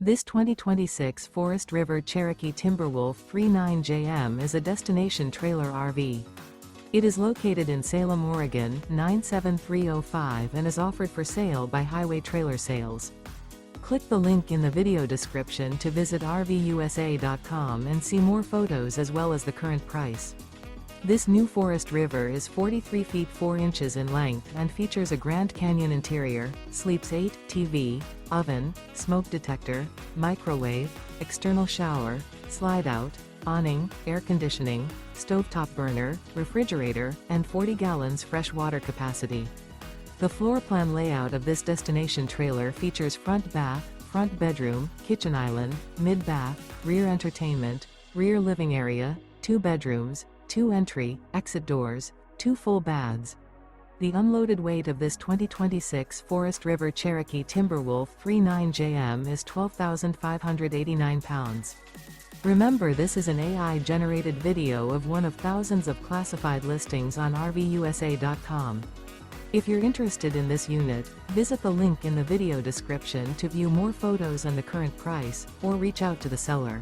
This 2026 Forest River Cherokee Timberwolf 39JM is a destination trailer RV. It is located in Salem, Oregon, 97305 and is offered for sale by Highway Trailer Sales. Click the link in the video description to visit RVUSA.com and see more photos as well as the current price. This new Forest River is 43 feet 4 inches in length and features a Grand Canyon interior, sleeps 8, TV, oven, smoke detector, microwave, external shower, slide-out, awning, air conditioning, stovetop burner, refrigerator, and 40 gallons fresh water capacity. The floor plan layout of this destination trailer features front bath, front bedroom, kitchen island, mid-bath, rear entertainment, rear living area, 2 bedrooms, 2 entry, exit doors, 2 full baths. The unloaded weight of this 2026 Forest River Cherokee Timberwolf 39JM is 12,589 pounds. Remember, this is an AI-generated video of one of thousands of classified listings on RVUSA.com. If you're interested in this unit, visit the link in the video description to view more photos and the current price, or reach out to the seller.